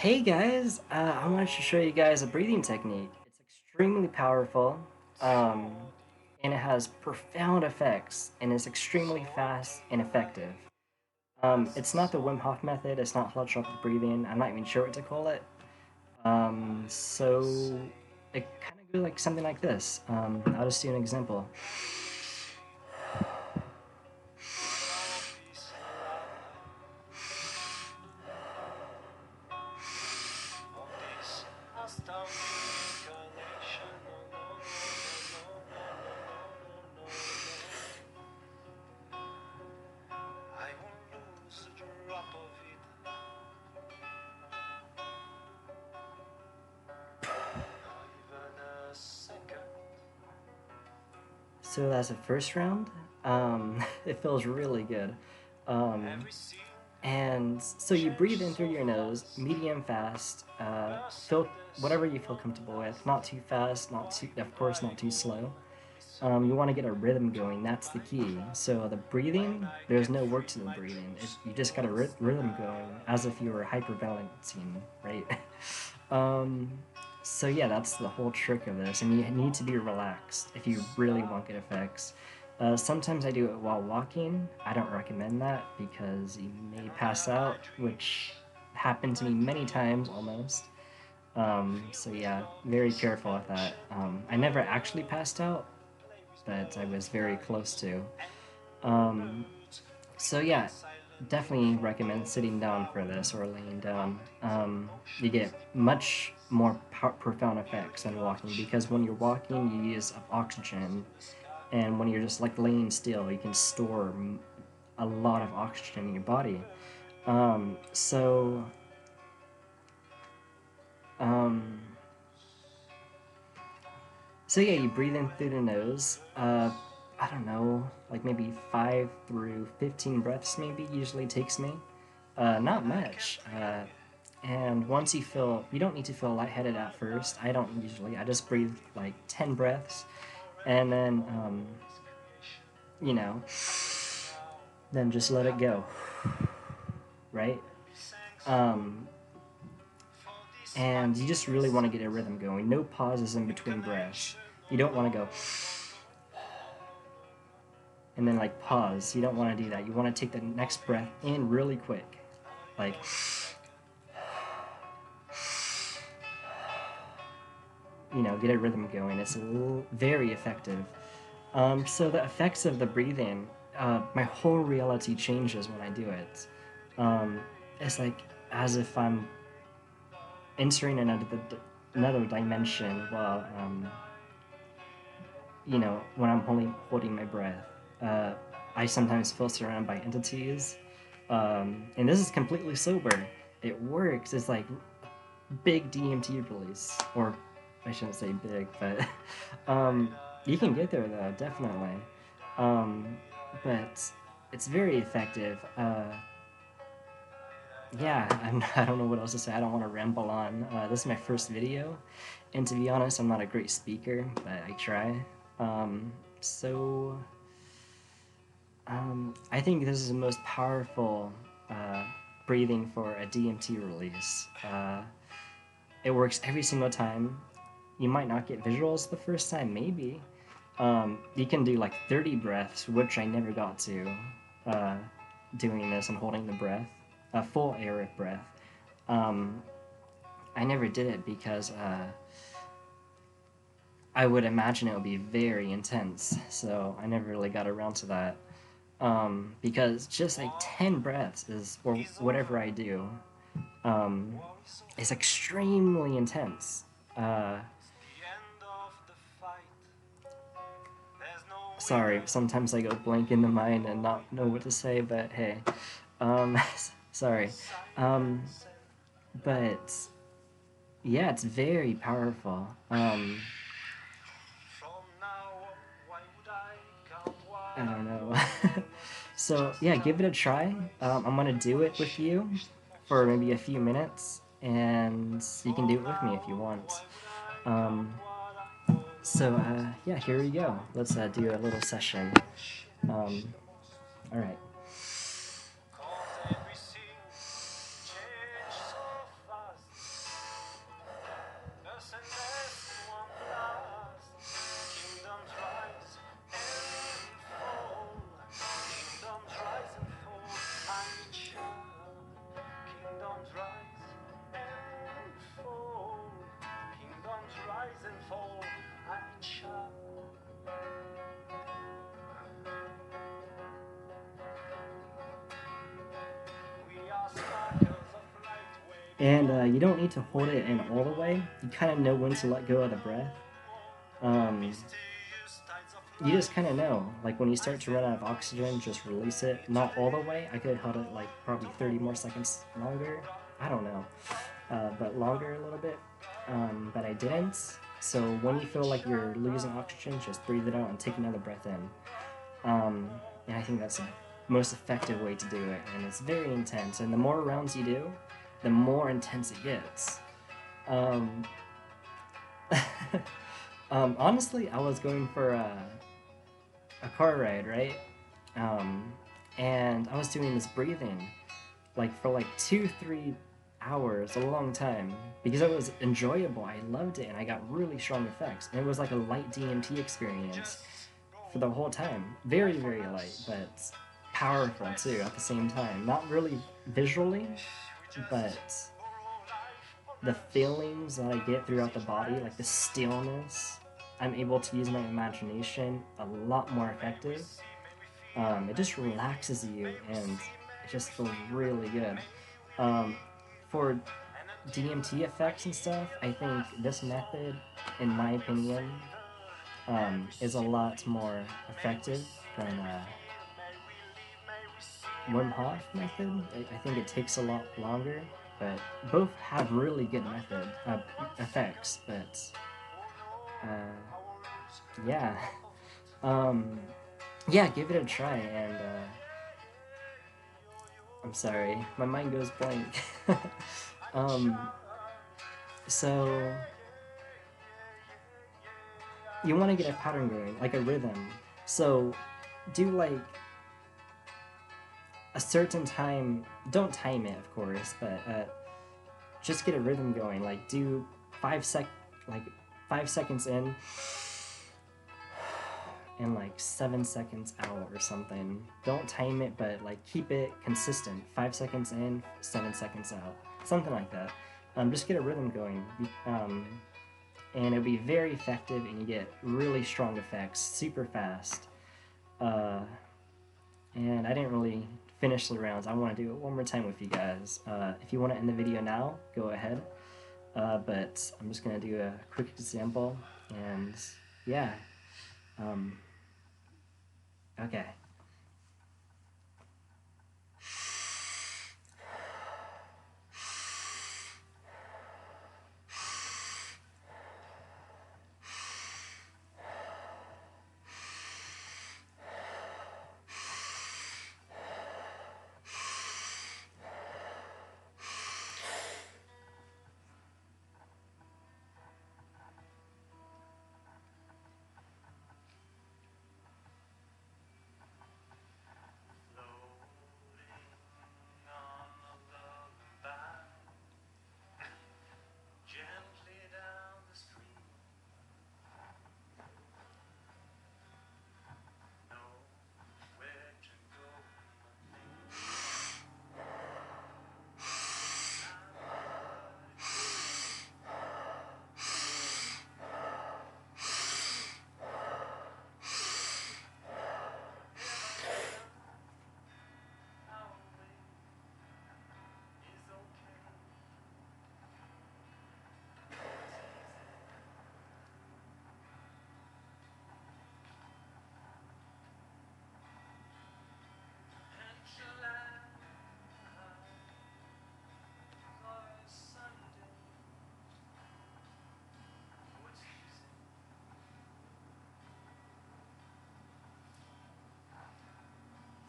Hey guys, I wanted to show you guys a breathing technique. It's extremely powerful, um, and it has profound effects, and it's extremely fast and effective. It's not the Wim Hof method, it's not holotropic breathing, I'm not even sure what to call it. So it kind of goes like something like this. I'll just do an example. So that's the first round. It feels really good. Um, and so you breathe in through your nose, medium fast, feel whatever you feel comfortable with. Not too fast, not too, of course, not too slow. You want to get a rhythm going. That's the key. So the breathing, there's no work to the breathing. You just got a rhythm going, as if you were hyperventilating, right? um, so yeah, that's the whole trick of this, and you need to be relaxed if you really want good effects. Sometimes I do it while walking. I don't recommend that because you may pass out, which happened to me many times almost. So yeah, very careful with that. I never actually passed out, but I was very close to. Um, so yeah, definitely recommend sitting down for this or laying down. You get much more profound effects than walking because when you're walking, you use up oxygen, and when you're just like laying still, you can store a lot of oxygen in your body. Um, so um, So yeah, you breathe in through the nose. I don't know, like maybe 5 through 15 breaths maybe usually takes me. Not much. And once you don't need to feel lightheaded at first. I don't usually. I just breathe like 10 breaths, and then you know, then just let it go, right? Um, and you just really want to get a rhythm going. No pauses in between breaths. You don't want to go and then like pause. You don't want to do that. You want to take the next breath in really quick. Like get a rhythm going. It's very effective. So the effects of the breathing, my whole reality changes when I do it. Um, it's like as if I'm entering another dimension while when I'm holding my breath. Uh, I sometimes feel surrounded by entities, and this is completely sober. It works. It's like big DMT release, or I shouldn't say big, but you can get there though, definitely. Um, but it's very effective. Yeah, I don't know what else to say. I don't want to ramble on. This is my first video, and to be honest, I'm not a great speaker, but I try. So I think this is the most powerful breathing for a DMT release. It works every single time. You might not get visuals the first time, maybe. You can do like 30 breaths, which I never got to uh, doing this and holding the breath, a full aeric breath. Um, I never did it because I would imagine it would be very intense, so I never really got around to that. Because just like 10 breaths or whatever I do, um, is extremely intense. Uh, Sorry, sometimes I go blank in the mind and not know what to say, but hey, um, sorry. Um, but yeah, it's very powerful. I don't know. So yeah, give it a try. I'm gonna do it with you for maybe a few minutes, and you can do it with me if you want. Um, yeah, here we go. Let's do a little session. Um, all right. And you don't need to hold it in all the way. You kind of know when to let go of the breath. Um, you just kind of know. Like when you start to run out of oxygen, just release it. Not all the way. I could have held it like probably 30 more seconds longer. I don't know. But longer a little bit. But I didn't. So when you feel like you're losing oxygen, just breathe it out and take another breath in. And I think that's the most effective way to do it. And it's very intense. And the more rounds you do, the more intense it gets. Honestly, I was going for a car ride, right? And I was doing this breathing, like for like 2-3 hours, a long time, because it was enjoyable. I loved it, and I got really strong effects. And it was like a light DMT experience for the whole time. Very, very light, but powerful too at the same time. Not really visually, but the feelings that I get throughout the body, like the stillness, I'm able to use my imagination a lot more effective. It just relaxes you, and it just feels really good. For DMT effects and stuff, I think this method, in my opinion, is a lot more effective than Wim Hof method. I think it takes a lot longer, but both have really good effects. But yeah, yeah, give it a try. And I'm sorry, my mind goes blank. um, so you want to get a pattern going, like a rhythm. So do like a certain time. Don't time it, of course, but just get a rhythm going. Like do 5 seconds in and like 7 seconds out or something. Don't time it, but like keep it consistent. 5 seconds in, 7 seconds out, something like that. Just get a rhythm going, and it'll be very effective, and you get really strong effects super fast. And I didn't really finish the rounds. I want to do it one more time with you guys. If you want to end the video now, go ahead. But I'm just going to do a quick example, and yeah. Okay.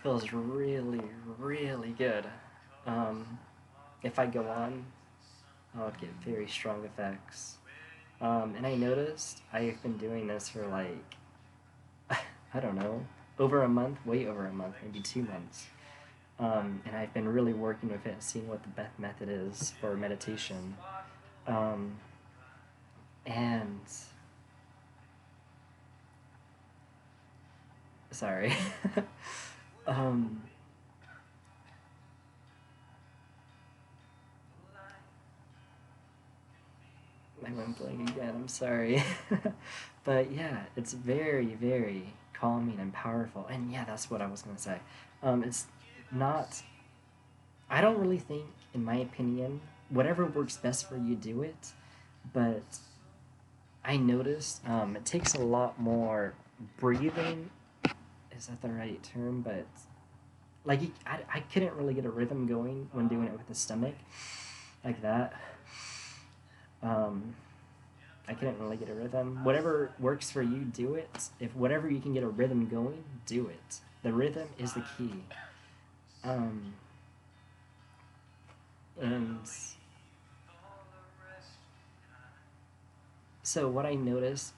Feels really, really good. If I go on, I would get very strong effects. And I noticed I've been doing this for like, I don't know, over a month, way over a month, maybe 2 months. And I've been really working with it, seeing what the best method is for meditation. And sorry. I went blank again. I'm sorry. But yeah, it's very, very calming and powerful. And yeah, that's what I was gonna say. It's not. I don't really think, in my opinion, whatever works best for you, do it. But I noticed it takes a lot more breathing. Is that the right term? But like, I couldn't really get a rhythm going when doing it with the stomach, like that. Um, I couldn't really get a rhythm. Whatever works for you, do it. If whatever you can get a rhythm going, do it. The rhythm is the key. Um, and so what I notice,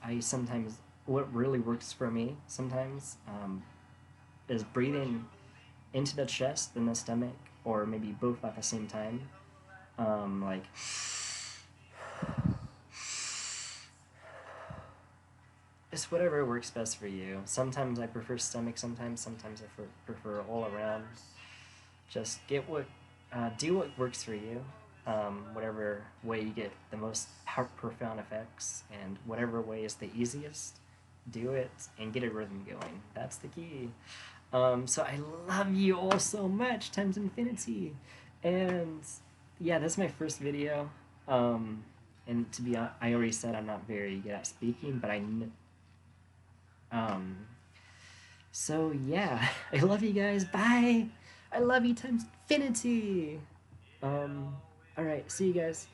what really works for me sometimes is breathing into the chest, then the stomach, or maybe both at the same time. Like, it's whatever works best for you. Sometimes I prefer stomach, sometimes I prefer all around. Just do what works for you. Whatever way you get the most profound effects, and whatever way is the easiest, do it and get a rhythm going. That's the key. So I love you all so much, times infinity. And yeah, that's my first video. And to be honest, I already said I'm not very good at speaking, but um, so yeah, I love you guys. Bye. I love you times infinity. All right, see you guys.